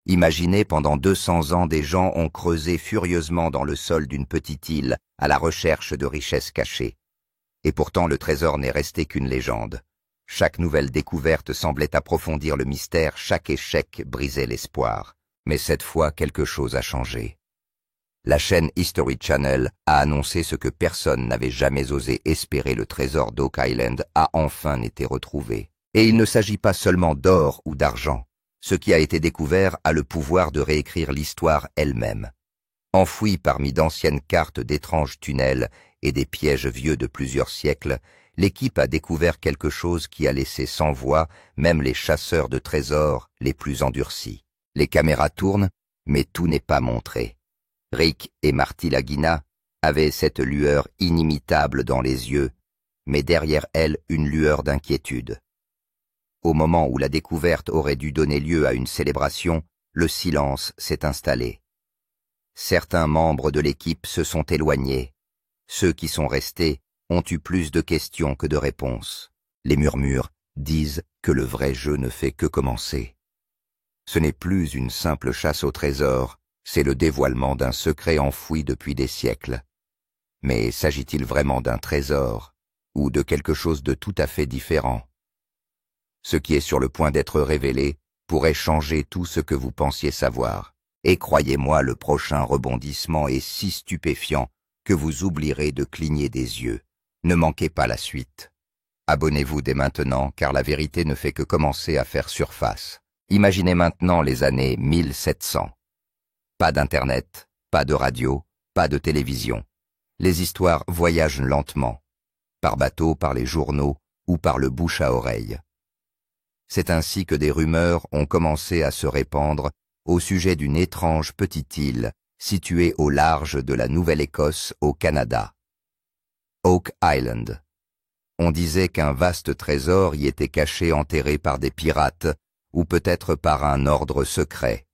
Imaginez, pendant 200 ans, des gens ont creusé furieusement dans le sol d'une petite île à la recherche de richesses cachées. Et pourtant le trésor n'est resté qu'une légende. Chaque nouvelle découverte semblait approfondir le mystère, chaque échec brisait l'espoir. Mais cette fois, quelque chose a changé. La chaîne History Channel a annoncé ce que personne n'avait jamais osé espérer: le trésor d'Oak Island a enfin été retrouvé. Et il ne s'agit pas seulement d'or ou d'argent. Ce qui a été découvert a le pouvoir de réécrire l'histoire elle-même. Enfoui parmi d'anciennes cartes d'étranges tunnels et des pièges vieux de plusieurs siècles, l'équipe a découvert quelque chose qui a laissé sans voix même les chasseurs de trésors les plus endurcis. Les caméras tournent, mais tout n'est pas montré. Rick et Marty Lagina avaient cette lueur inimitable dans les yeux, mais derrière elle une lueur d'inquiétude. Au moment où la découverte aurait dû donner lieu à une célébration, le silence s'est installé. Certains membres de l'équipe se sont éloignés. Ceux qui sont restés ont eu plus de questions que de réponses. Les murmures disent que le vrai jeu ne fait que commencer. Ce n'est plus une simple chasse au trésor, c'est le dévoilement d'un secret enfoui depuis des siècles. Mais s'agit-il vraiment d'un trésor, ou de quelque chose de tout à fait différent? Ce qui est sur le point d'être révélé pourrait changer tout ce que vous pensiez savoir. Et croyez-moi, le prochain rebondissement est si stupéfiant que vous oublierez de cligner des yeux. Ne manquez pas la suite. Abonnez-vous dès maintenant, car la vérité ne fait que commencer à faire surface. Imaginez maintenant les années 1700. Pas d'internet, pas de radio, pas de télévision. Les histoires voyagent lentement, par bateau, par les journaux ou par le bouche à oreille. C'est ainsi que des rumeurs ont commencé à se répandre au sujet d'une étrange petite île située au large de la Nouvelle-Écosse au Canada. Oak Island. On disait qu'un vaste trésor y était caché, enterré par des pirates ou peut-être par un ordre secret.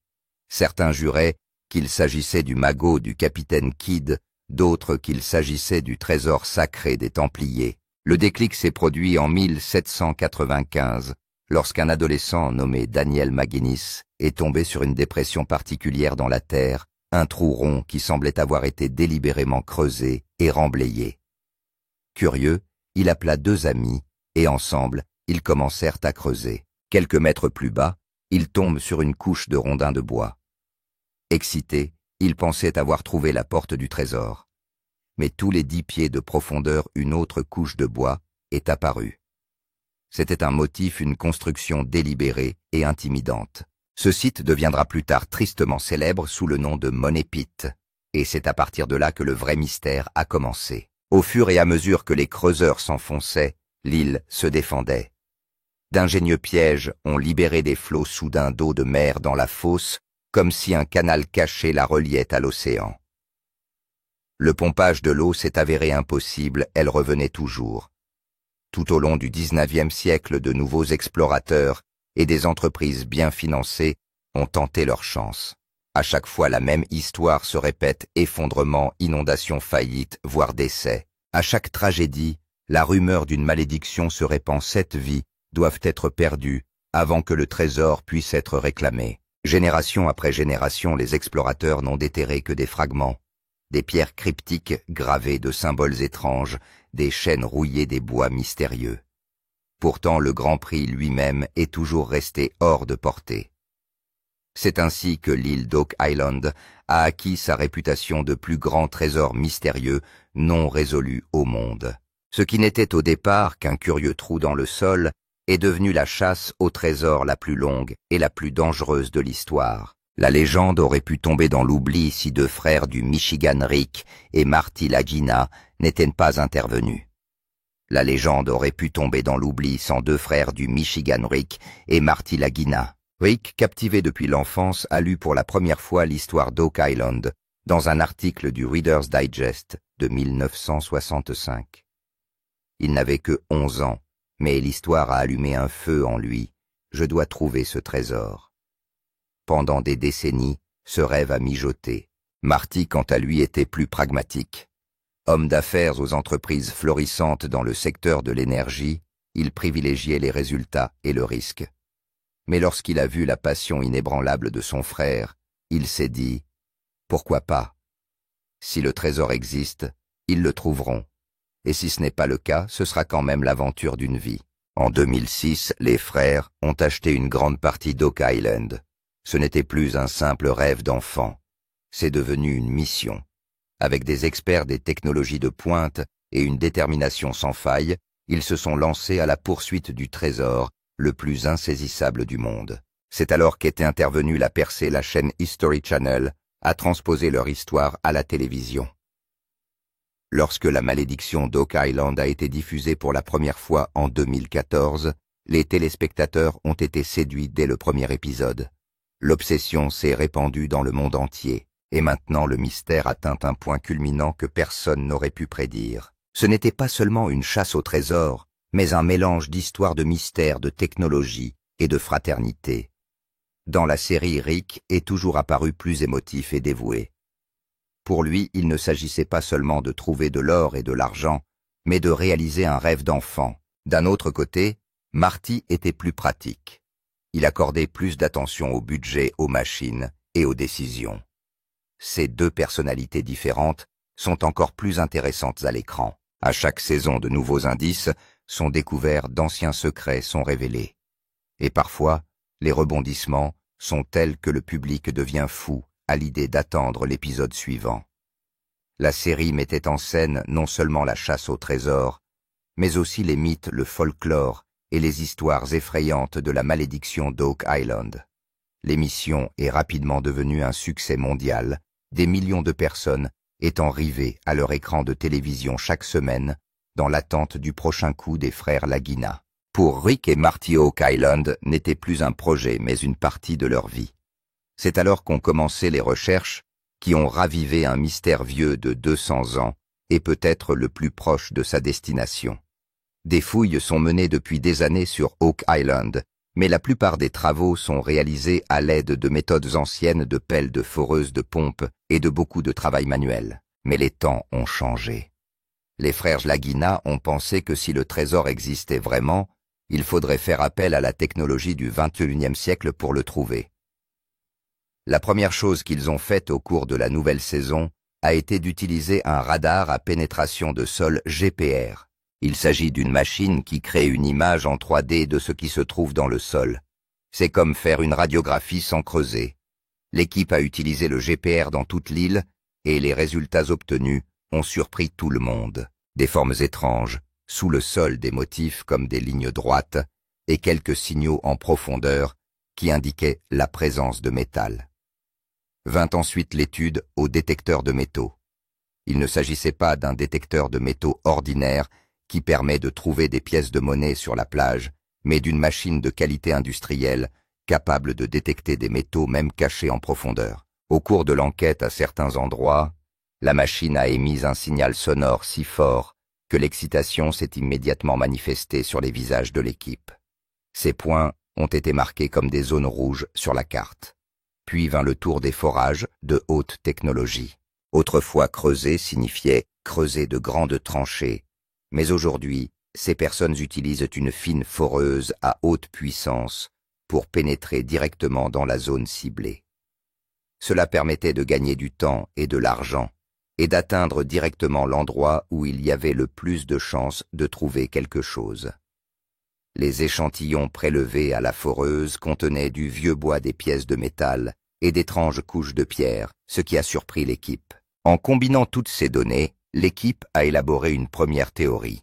Certains juraient qu'il s'agissait du magot du capitaine Kidd, d'autres qu'il s'agissait du trésor sacré des Templiers. Le déclic s'est produit en 1795. Lorsqu'un adolescent nommé Daniel McGuinness est tombé sur une dépression particulière dans la terre, un trou rond qui semblait avoir été délibérément creusé et remblayé. Curieux, il appela deux amis et ensemble, ils commencèrent à creuser. Quelques mètres plus bas, il tombe sur une couche de rondins de bois. Excité, il pensait avoir trouvé la porte du trésor. Mais tous les 10 pieds de profondeur, une autre couche de bois est apparue. C'était un motif, une construction délibérée et intimidante. Ce site deviendra plus tard tristement célèbre sous le nom de Money Pit, et c'est à partir de là que le vrai mystère a commencé. Au fur et à mesure que les creuseurs s'enfonçaient, l'île se défendait. D'ingénieux pièges ont libéré des flots soudains d'eau de mer dans la fosse, comme si un canal caché la reliait à l'océan. Le pompage de l'eau s'est avéré impossible, elle revenait toujours. Tout au long du XIXe siècle, de nouveaux explorateurs et des entreprises bien financées ont tenté leur chance. À chaque fois, la même histoire se répète: effondrement, inondation, faillite, voire décès. À chaque tragédie, la rumeur d'une malédiction se répand: 7 vies doivent être perdues avant que le trésor puisse être réclamé. Génération après génération, les explorateurs n'ont déterré que des fragments, des pierres cryptiques gravées de symboles étranges, des chaînes rouillées, des bois mystérieux. Pourtant, le Grand Prix lui-même est toujours resté hors de portée. C'est ainsi que l'île d'Oak Island a acquis sa réputation de plus grand trésor mystérieux non résolu au monde. Ce qui n'était au départ qu'un curieux trou dans le sol est devenu la chasse au trésor la plus longue et la plus dangereuse de l'histoire. La légende aurait pu tomber dans l'oubli si 2 frères du Michigan, Rick et Marty Lagina, n'étaient pas intervenus. La légende aurait pu tomber dans l'oubli sans 2 frères du Michigan, Rick et Marty Lagina. Rick, captivé depuis l'enfance, a lu pour la première fois l'histoire d'Oak Island dans un article du Reader's Digest de 1965. Il n'avait que 11 ans, mais l'histoire a allumé un feu en lui. Je dois trouver ce trésor. Pendant des décennies, ce rêve a mijoté. Marty, quant à lui, était plus pragmatique. Homme d'affaires aux entreprises florissantes dans le secteur de l'énergie, il privilégiait les résultats et le risque. Mais lorsqu'il a vu la passion inébranlable de son frère, il s'est dit « Pourquoi pas ? Si le trésor existe, ils le trouveront. Et si ce n'est pas le cas, ce sera quand même l'aventure d'une vie. » En 2006, les frères ont acheté une grande partie d'Oak Island. Ce n'était plus un simple rêve d'enfant. C'est devenu une mission. Avec des experts des technologies de pointe et une détermination sans faille, ils se sont lancés à la poursuite du trésor le plus insaisissable du monde. C'est alors qu'était intervenue la percée. La chaîne History Channel a transposé leur histoire à la télévision. Lorsque la malédiction d'Oak Island a été diffusée pour la première fois en 2014, les téléspectateurs ont été séduits dès le premier épisode. L'obsession s'est répandue dans le monde entier, et maintenant le mystère atteint un point culminant que personne n'aurait pu prédire. Ce n'était pas seulement une chasse au trésor, mais un mélange d'histoires de mystère, de technologie et de fraternité. Dans la série, Rick est toujours apparu plus émotif et dévoué. Pour lui, il ne s'agissait pas seulement de trouver de l'or et de l'argent, mais de réaliser un rêve d'enfant. D'un autre côté, Marty était plus pratique. Il accordait plus d'attention au budget, aux machines et aux décisions. Ces deux personnalités différentes sont encore plus intéressantes à l'écran. À chaque saison, de nouveaux indices sont découverts, d'anciens secrets sont révélés. Et parfois, les rebondissements sont tels que le public devient fou à l'idée d'attendre l'épisode suivant. La série mettait en scène non seulement la chasse au trésor, mais aussi les mythes, le folklore et les histoires effrayantes de la malédiction d'Oak Island. L'émission est rapidement devenue un succès mondial, des millions de personnes étant rivées à leur écran de télévision chaque semaine dans l'attente du prochain coup des frères Lagina. Pour Rick et Marty, Oak Island n'était plus un projet mais une partie de leur vie. C'est alors qu'ont commencé les recherches qui ont ravivé un mystère vieux de 200 ans et peut-être le plus proche de sa destination. Des fouilles sont menées depuis des années sur Oak Island, mais la plupart des travaux sont réalisés à l'aide de méthodes anciennes de pelles de foreuses de pompes et de beaucoup de travail manuel. Mais les temps ont changé. Les frères Lagina ont pensé que si le trésor existait vraiment, il faudrait faire appel à la technologie du XXIe siècle pour le trouver. La première chose qu'ils ont faite au cours de la nouvelle saison a été d'utiliser un radar à pénétration de sol GPR. Il s'agit d'une machine qui crée une image en 3D de ce qui se trouve dans le sol. C'est comme faire une radiographie sans creuser. L'équipe a utilisé le GPR dans toute l'île et les résultats obtenus ont surpris tout le monde. Des formes étranges, sous le sol des motifs comme des lignes droites et quelques signaux en profondeur qui indiquaient la présence de métal. Vint ensuite l'étude au détecteur de métaux. Il ne s'agissait pas d'un détecteur de métaux ordinaire qui permet de trouver des pièces de monnaie sur la plage, mais d'une machine de qualité industrielle capable de détecter des métaux même cachés en profondeur. Au cours de l'enquête à certains endroits, la machine a émis un signal sonore si fort que l'excitation s'est immédiatement manifestée sur les visages de l'équipe. Ces points ont été marqués comme des zones rouges sur la carte. Puis vint le tour des forages de haute technologie. Autrefois creuser signifiait creuser de grandes tranchées, mais aujourd'hui, ces personnes utilisent une fine foreuse à haute puissance pour pénétrer directement dans la zone ciblée. Cela permettait de gagner du temps et de l'argent et d'atteindre directement l'endroit où il y avait le plus de chances de trouver quelque chose. Les échantillons prélevés à la foreuse contenaient du vieux bois, des pièces de métal et d'étranges couches de pierre, ce qui a surpris l'équipe. En combinant toutes ces données, l'équipe a élaboré une première théorie.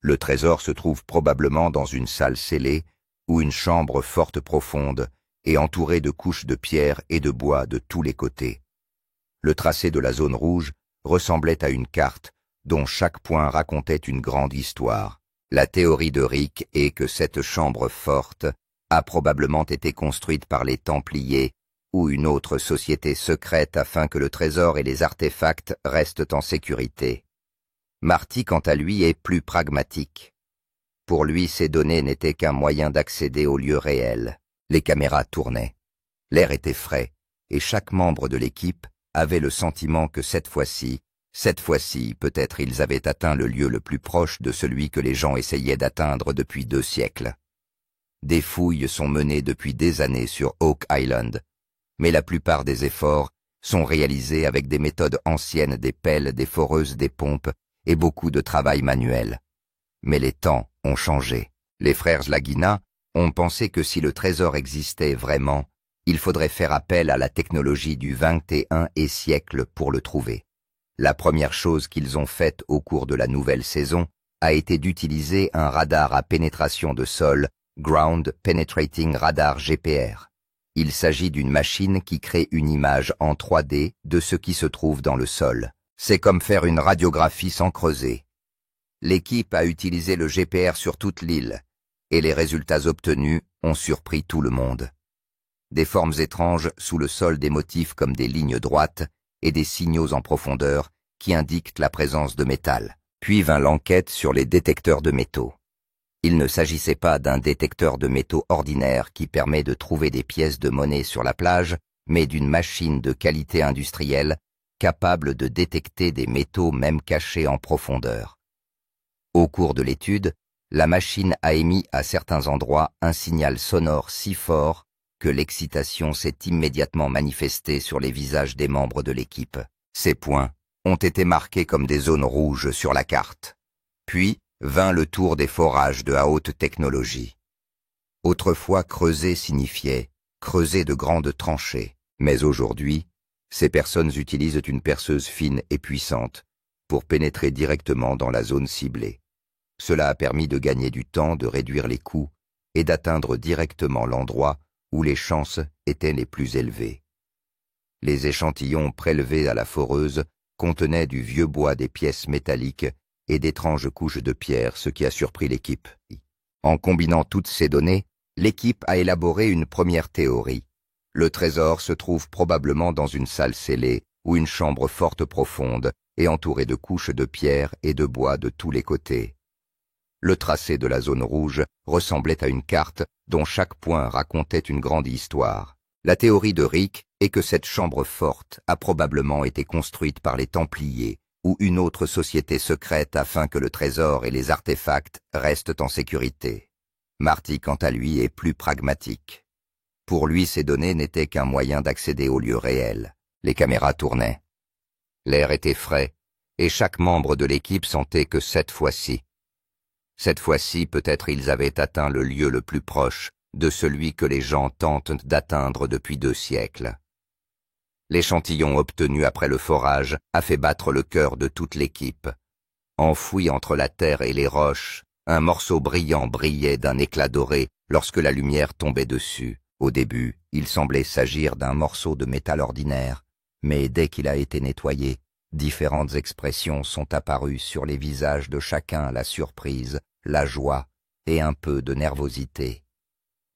Le trésor se trouve probablement dans une salle scellée ou une chambre forte profonde et entourée de couches de pierre et de bois de tous les côtés. Le tracé de la zone rouge ressemblait à une carte dont chaque point racontait une grande histoire. La théorie de Rick est que cette chambre forte a probablement été construite par les Templiers ou une autre société secrète afin que le trésor et les artefacts restent en sécurité. Marty, quant à lui, est plus pragmatique. Pour lui, ces données n'étaient qu'un moyen d'accéder au lieu réel. Les caméras tournaient. L'air était frais, et chaque membre de l'équipe avait le sentiment que cette fois-ci, peut-être ils avaient atteint le lieu le plus proche de celui que les gens essayaient d'atteindre depuis 2 siècles. Des fouilles sont menées depuis des années sur Oak Island, mais la plupart des efforts sont réalisés avec des méthodes anciennes, des pelles, des foreuses, des pompes et beaucoup de travail manuel. Mais les temps ont changé. Les frères Laguina ont pensé que si le trésor existait vraiment, il faudrait faire appel à la technologie du XXIe siècle pour le trouver. La première chose qu'ils ont faite au cours de la nouvelle saison a été d'utiliser un radar à pénétration de sol, Ground Penetrating Radar GPR. Il s'agit d'une machine qui crée une image en 3D de ce qui se trouve dans le sol. C'est comme faire une radiographie sans creuser. L'équipe a utilisé le GPR sur toute l'île, et les résultats obtenus ont surpris tout le monde. Des formes étranges sous le sol, des motifs comme des lignes droites et des signaux en profondeur qui indiquent la présence de métal. Puis vint l'enquête sur les détecteurs de métaux. Il ne s'agissait pas d'un détecteur de métaux ordinaire qui permet de trouver des pièces de monnaie sur la plage, mais d'une machine de qualité industrielle capable de détecter des métaux même cachés en profondeur. Au cours de l'étude, la machine a émis à certains endroits un signal sonore si fort que l'excitation s'est immédiatement manifestée sur les visages des membres de l'équipe. Ces points ont été marqués comme des zones rouges sur la carte. Puis vint le tour des forages de haute technologie. Autrefois, creuser signifiait creuser de grandes tranchées, mais aujourd'hui, ces personnes utilisent une perceuse fine et puissante pour pénétrer directement dans la zone ciblée. Cela a permis de gagner du temps, de réduire les coûts et d'atteindre directement l'endroit où les chances étaient les plus élevées. Les échantillons prélevés à la foreuse contenaient du vieux bois, des pièces métalliques et d'étranges couches de pierre, ce qui a surpris l'équipe. En combinant toutes ces données, l'équipe a élaboré une première théorie. Le trésor se trouve probablement dans une salle scellée ou une chambre forte profonde et entourée de couches de pierre et de bois de tous les côtés. Le tracé de la zone rouge ressemblait à une carte dont chaque point racontait une grande histoire. La théorie de Rick est que cette chambre forte a probablement été construite par les Templiers ou une autre société secrète afin que le trésor et les artefacts restent en sécurité. Marty, quant à lui, est plus pragmatique. Pour lui, ces données n'étaient qu'un moyen d'accéder au lieu réel. Les caméras tournaient. L'air était frais, et chaque membre de l'équipe sentait que cette fois-ci, peut-être ils avaient atteint le lieu le plus proche de celui que les gens tentent d'atteindre depuis 2 siècles. L'échantillon obtenu après le forage a fait battre le cœur de toute l'équipe. Enfoui entre la terre et les roches, un morceau brillant brillait d'un éclat doré lorsque la lumière tombait dessus. Au début, il semblait s'agir d'un morceau de métal ordinaire, mais dès qu'il a été nettoyé, différentes expressions sont apparues sur les visages de chacun, la surprise, la joie et un peu de nervosité.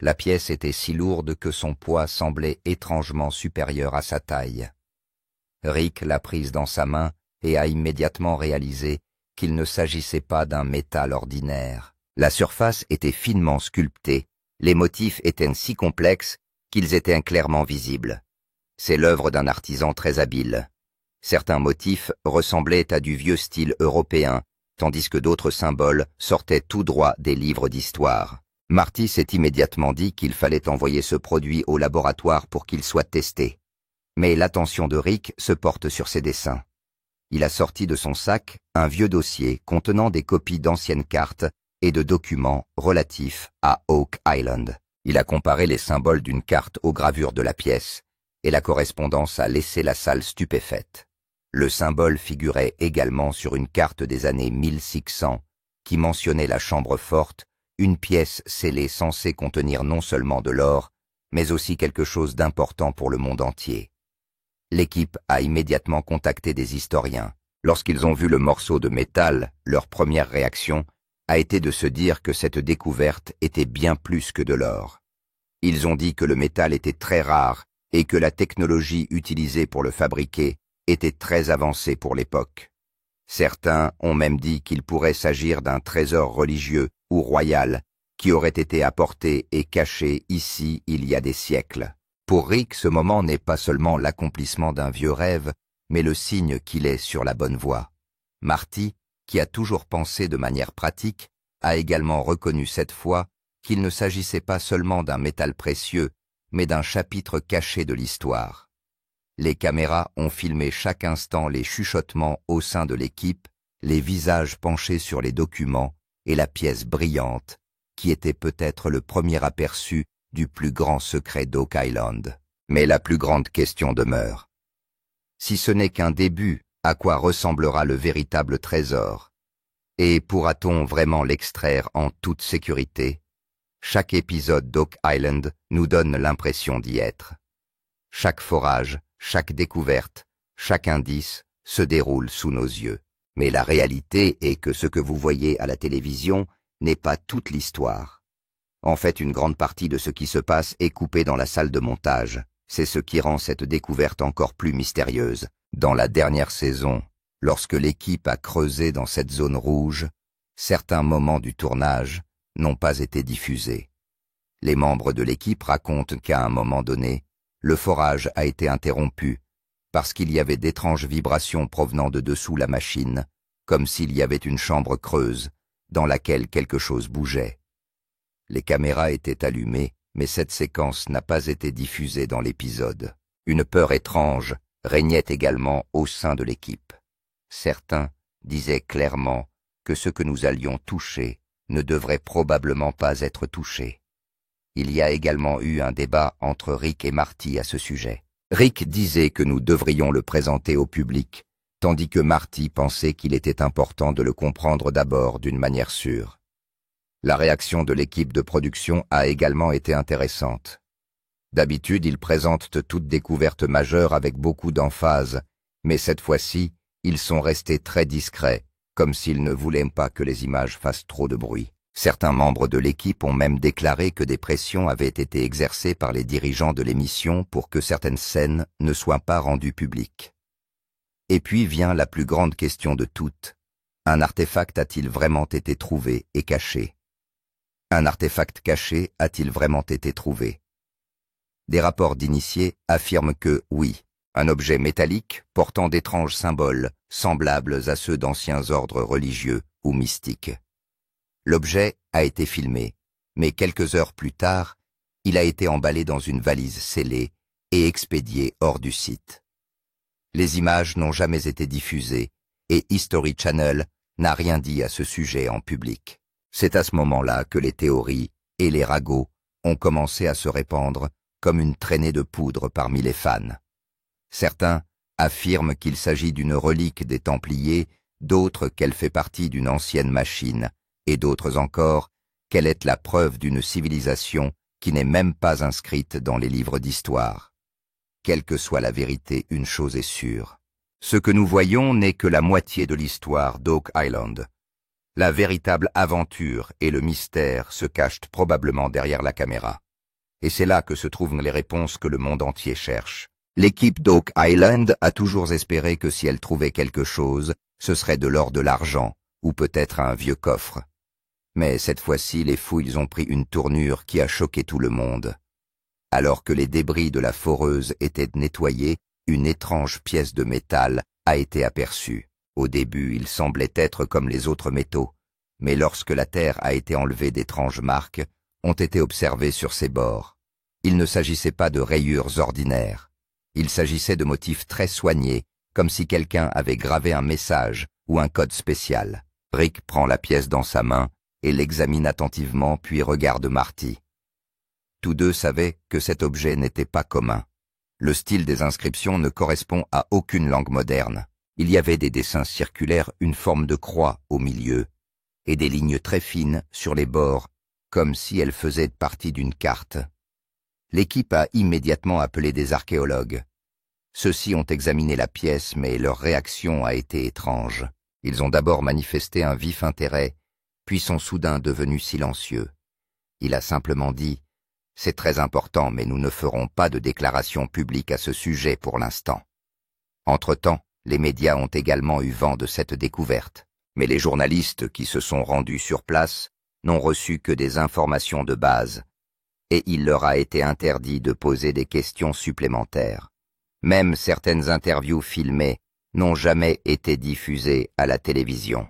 La pièce était si lourde que son poids semblait étrangement supérieur à sa taille. Rick l'a prise dans sa main et a immédiatement réalisé qu'il ne s'agissait pas d'un métal ordinaire. La surface était finement sculptée, les motifs étaient si complexes qu'ils étaient clairement visibles. C'est l'œuvre d'un artisan très habile. Certains motifs ressemblaient à du vieux style européen, tandis que d'autres symboles sortaient tout droit des livres d'histoire. Marty s'est immédiatement dit qu'il fallait envoyer ce produit au laboratoire pour qu'il soit testé. Mais l'attention de Rick se porte sur ses dessins. Il a sorti de son sac un vieux dossier contenant des copies d'anciennes cartes et de documents relatifs à Oak Island. Il a comparé les symboles d'une carte aux gravures de la pièce, et la correspondance a laissé la salle stupéfaite. Le symbole figurait également sur une carte des années 1600 qui mentionnait la chambre forte, une pièce scellée censée contenir non seulement de l'or, mais aussi quelque chose d'important pour le monde entier. L'équipe a immédiatement contacté des historiens. Lorsqu'ils ont vu le morceau de métal, leur première réaction a été de se dire que cette découverte était bien plus que de l'or. Ils ont dit que le métal était très rare et que la technologie utilisée pour le fabriquer était très avancée pour l'époque. Certains ont même dit qu'il pourrait s'agir d'un trésor religieux ou royal qui aurait été apporté et caché ici il y a des siècles. Pour Rick, ce moment n'est pas seulement l'accomplissement d'un vieux rêve, mais le signe qu'il est sur la bonne voie. Marty, qui a toujours pensé de manière pratique, a également reconnu cette fois qu'il ne s'agissait pas seulement d'un métal précieux, mais d'un chapitre caché de l'histoire. Les caméras ont filmé chaque instant les chuchotements au sein de l'équipe, les visages penchés sur les documents et la pièce brillante, qui était peut-être le premier aperçu du plus grand secret d'Oak Island. Mais la plus grande question demeure. Si ce n'est qu'un début, à quoi ressemblera le véritable trésor? Et pourra-t-on vraiment l'extraire en toute sécurité? Chaque épisode d'Oak Island nous donne l'impression d'y être. Chaque forage, chaque découverte, chaque indice se déroule sous nos yeux. Mais la réalité est que ce que vous voyez à la télévision n'est pas toute l'histoire. En fait, une grande partie de ce qui se passe est coupée dans la salle de montage. C'est ce qui rend cette découverte encore plus mystérieuse. Dans la dernière saison, lorsque l'équipe a creusé dans cette zone rouge, certains moments du tournage n'ont pas été diffusés. Les membres de l'équipe racontent qu'à un moment donné, le forage a été interrompu parce qu'il y avait d'étranges vibrations provenant de dessous la machine, comme s'il y avait une chambre creuse dans laquelle quelque chose bougeait. Les caméras étaient allumées, mais cette séquence n'a pas été diffusée dans l'épisode. Une peur étrange régnait également au sein de l'équipe. Certains disaient clairement que ce que nous allions toucher ne devrait probablement pas être touché. Il y a également eu un débat entre Rick et Marty à ce sujet. Rick disait que nous devrions le présenter au public, tandis que Marty pensait qu'il était important de le comprendre d'abord d'une manière sûre. La réaction de l'équipe de production a également été intéressante. D'habitude, ils présentent toute découverte majeure avec beaucoup d'emphase, mais cette fois-ci, ils sont restés très discrets, comme s'ils ne voulaient pas que les images fassent trop de bruit. Certains membres de l'équipe ont même déclaré que des pressions avaient été exercées par les dirigeants de l'émission pour que certaines scènes ne soient pas rendues publiques. Et puis vient la plus grande question de toutes. Un artefact a-t-il vraiment été trouvé et caché? Un artefact caché a-t-il vraiment été trouvé? Des rapports d'initiés affirment que oui, un objet métallique portant d'étranges symboles semblables à ceux d'anciens ordres religieux ou mystiques. L'objet a été filmé, mais quelques heures plus tard, il a été emballé dans une valise scellée et expédié hors du site. Les images n'ont jamais été diffusées et History Channel n'a rien dit à ce sujet en public. C'est à ce moment-là que les théories et les ragots ont commencé à se répandre comme une traînée de poudre parmi les fans. Certains affirment qu'il s'agit d'une relique des Templiers, d'autres qu'elle fait partie d'une ancienne machine, et d'autres encore qu'elle est la preuve d'une civilisation qui n'est même pas inscrite dans les livres d'histoire. Quelle que soit la vérité, une chose est sûre. Ce que nous voyons n'est que la moitié de l'histoire d'Oak Island. La véritable aventure et le mystère se cachent probablement derrière la caméra. Et c'est là que se trouvent les réponses que le monde entier cherche. L'équipe d'Oak Island a toujours espéré que si elle trouvait quelque chose, ce serait de l'or, de l'argent, ou peut-être un vieux coffre. Mais cette fois-ci, les fouilles ont pris une tournure qui a choqué tout le monde. Alors que les débris de la foreuse étaient nettoyés, une étrange pièce de métal a été aperçue. Au début, il semblait être comme les autres métaux, mais lorsque la terre a été enlevée, d'étranges marques ont été observées sur ses bords. Il ne s'agissait pas de rayures ordinaires. Il s'agissait de motifs très soignés, comme si quelqu'un avait gravé un message ou un code spécial. Rick prend la pièce dans sa main et l'examine attentivement, puis regarde Marty. Tous deux savaient que cet objet n'était pas commun. Le style des inscriptions ne correspond à aucune langue moderne. Il y avait des dessins circulaires, une forme de croix au milieu, et des lignes très fines sur les bords, comme si elles faisaient partie d'une carte. L'équipe a immédiatement appelé des archéologues. Ceux-ci ont examiné la pièce, mais leur réaction a été étrange. Ils ont d'abord manifesté un vif intérêt, puis sont soudain devenus silencieux. Il a simplement dit « C'est très important, mais nous ne ferons pas de déclaration publique à ce sujet pour l'instant. » Entre-temps, les médias ont également eu vent de cette découverte, mais les journalistes qui se sont rendus sur place n'ont reçu que des informations de base, et il leur a été interdit de poser des questions supplémentaires. Même certaines interviews filmées n'ont jamais été diffusées à la télévision.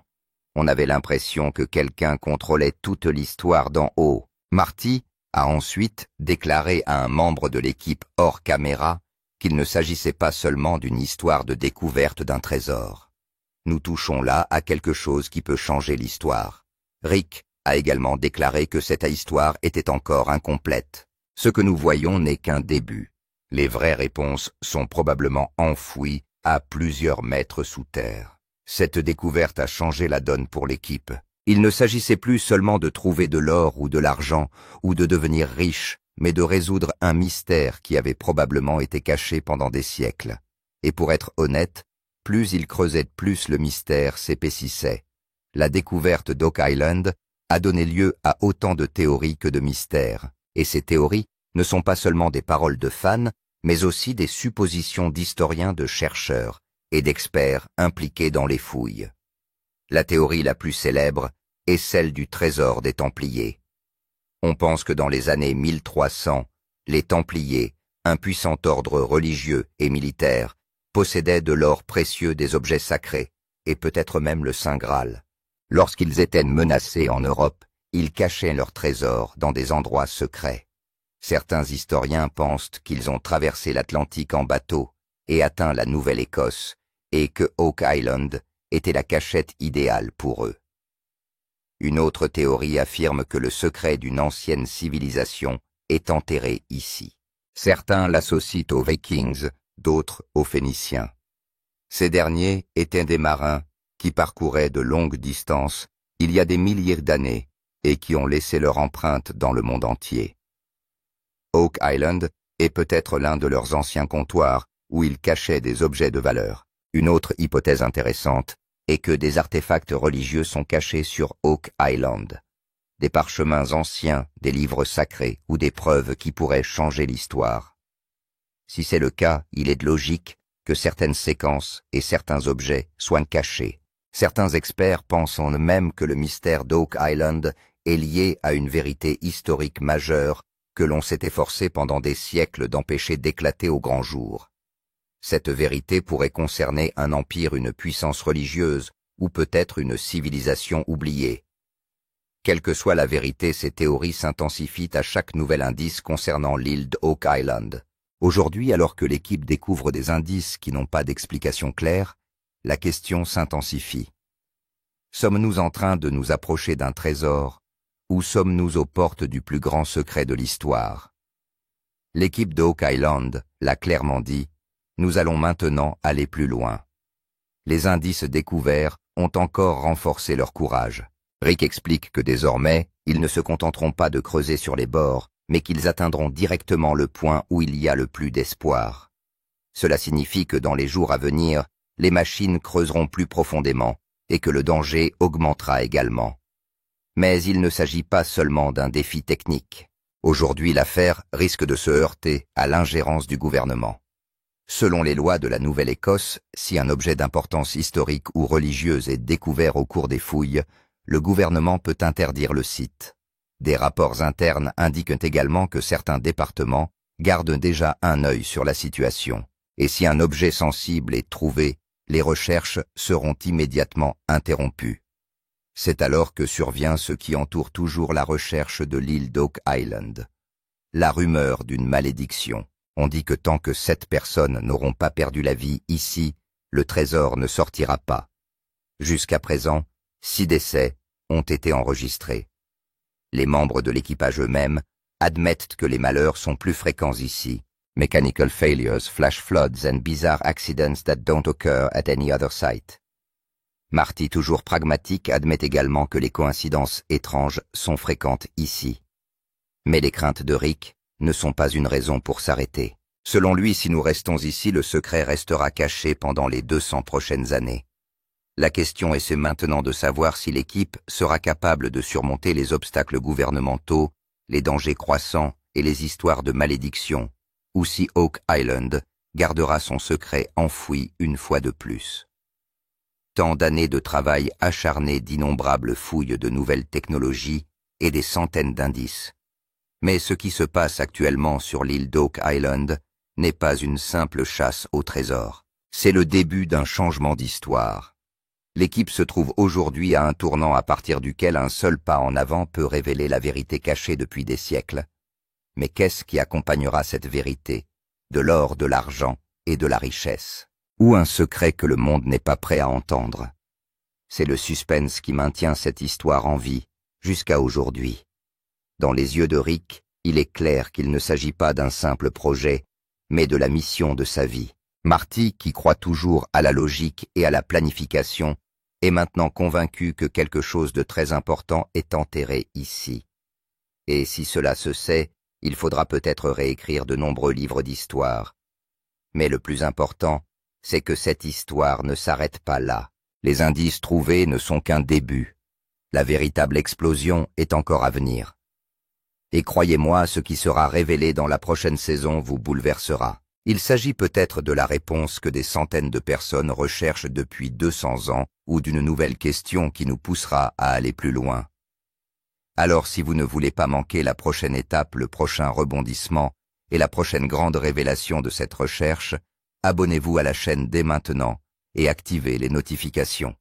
On avait l'impression que quelqu'un contrôlait toute l'histoire d'en haut, Marty a ensuite déclaré à un membre de l'équipe hors caméra qu'il ne s'agissait pas seulement d'une histoire de découverte d'un trésor. Nous touchons là à quelque chose qui peut changer l'histoire. Rick a également déclaré que cette histoire était encore incomplète. Ce que nous voyons n'est qu'un début. Les vraies réponses sont probablement enfouies à plusieurs mètres sous terre. Cette découverte a changé la donne pour l'équipe. Il ne s'agissait plus seulement de trouver de l'or ou de l'argent, ou de devenir riche, mais de résoudre un mystère qui avait probablement été caché pendant des siècles. Et pour être honnête, plus il creusait, plus le mystère s'épaississait. La découverte d'Oak Island a donné lieu à autant de théories que de mystères, et ces théories ne sont pas seulement des paroles de fans, mais aussi des suppositions d'historiens, de chercheurs et d'experts impliqués dans les fouilles. La théorie la plus célèbre est celle du trésor des Templiers. On pense que dans les années 1300, les Templiers, un puissant ordre religieux et militaire, possédaient de l'or précieux, des objets sacrés, et peut-être même le Saint Graal. Lorsqu'ils étaient menacés en Europe, ils cachaient leurs trésors dans des endroits secrets. Certains historiens pensent qu'ils ont traversé l'Atlantique en bateau et atteint la Nouvelle-Écosse, et que Oak Island était la cachette idéale pour eux. Une autre théorie affirme que le secret d'une ancienne civilisation est enterré ici. Certains l'associent aux Vikings, d'autres aux Phéniciens. Ces derniers étaient des marins qui parcouraient de longues distances il y a des milliers d'années et qui ont laissé leur empreinte dans le monde entier. Oak Island est peut-être l'un de leurs anciens comptoirs où ils cachaient des objets de valeur. Une autre hypothèse intéressante est que des artefacts religieux sont cachés sur Oak Island. Des parchemins anciens, des livres sacrés ou des preuves qui pourraient changer l'histoire. Si c'est le cas, il est de logique que certaines séquences et certains objets soient cachés. Certains experts pensent même que le mystère d'Oak Island est lié à une vérité historique majeure que l'on s'est efforcé pendant des siècles d'empêcher d'éclater au grand jour. Cette vérité pourrait concerner un empire, une puissance religieuse, ou peut-être une civilisation oubliée. Quelle que soit la vérité, ces théories s'intensifient à chaque nouvel indice concernant l'île d'Oak Island. Aujourd'hui, alors que l'équipe découvre des indices qui n'ont pas d'explication claire, la question s'intensifie. Sommes-nous en train de nous approcher d'un trésor, ou sommes-nous aux portes du plus grand secret de l'histoire? L'équipe d'Oak Island l'a clairement dit, nous allons maintenant aller plus loin. Les indices découverts ont encore renforcé leur courage. Rick explique que désormais, ils ne se contenteront pas de creuser sur les bords, mais qu'ils atteindront directement le point où il y a le plus d'espoir. Cela signifie que dans les jours à venir, les machines creuseront plus profondément et que le danger augmentera également. Mais il ne s'agit pas seulement d'un défi technique. Aujourd'hui, l'affaire risque de se heurter à l'ingérence du gouvernement. Selon les lois de la Nouvelle-Écosse, si un objet d'importance historique ou religieuse est découvert au cours des fouilles, le gouvernement peut interdire le site. Des rapports internes indiquent également que certains départements gardent déjà un œil sur la situation. Et si un objet sensible est trouvé, les recherches seront immédiatement interrompues. C'est alors que survient ce qui entoure toujours la recherche de l'île d'Oak Island. La rumeur d'une malédiction. On dit que tant que 7 personnes n'auront pas perdu la vie ici, le trésor ne sortira pas. Jusqu'à présent, 6 décès ont été enregistrés. Les membres de l'équipage eux-mêmes admettent que les malheurs sont plus fréquents ici. Mechanical failures, flash floods and bizarre accidents that don't occur at any other site. Marty, toujours pragmatique, admet également que les coïncidences étranges sont fréquentes ici. Mais les craintes de Rick ne sont pas une raison pour s'arrêter. Selon lui, si nous restons ici, le secret restera caché pendant les 200 prochaines années. La question est maintenant de savoir si l'équipe sera capable de surmonter les obstacles gouvernementaux, les dangers croissants et les histoires de malédiction, ou si Oak Island gardera son secret enfoui une fois de plus. Tant d'années de travail acharné, d'innombrables fouilles de nouvelles technologies et des centaines d'indices. Mais ce qui se passe actuellement sur l'île d'Oak Island n'est pas une simple chasse au trésor. C'est le début d'un changement d'histoire. L'équipe se trouve aujourd'hui à un tournant à partir duquel un seul pas en avant peut révéler la vérité cachée depuis des siècles. Mais qu'est-ce qui accompagnera cette vérité? De l'or, de l'argent et de la richesse. Ou un secret que le monde n'est pas prêt à entendre. C'est le suspense qui maintient cette histoire en vie, jusqu'à aujourd'hui. Dans les yeux de Rick, il est clair qu'il ne s'agit pas d'un simple projet, mais de la mission de sa vie. Marty, qui croit toujours à la logique et à la planification, est maintenant convaincu que quelque chose de très important est enterré ici. Et si cela se sait, il faudra peut-être réécrire de nombreux livres d'histoire. Mais le plus important, c'est que cette histoire ne s'arrête pas là. Les indices trouvés ne sont qu'un début. La véritable explosion est encore à venir. Et croyez-moi, ce qui sera révélé dans la prochaine saison vous bouleversera. Il s'agit peut-être de la réponse que des centaines de personnes recherchent depuis 200 ans ou d'une nouvelle question qui nous poussera à aller plus loin. Alors si vous ne voulez pas manquer la prochaine étape, le prochain rebondissement et la prochaine grande révélation de cette recherche, abonnez-vous à la chaîne dès maintenant et activez les notifications.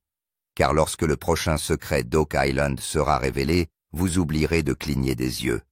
Car lorsque le prochain secret d'Oak Island sera révélé, vous oublierez de cligner des yeux.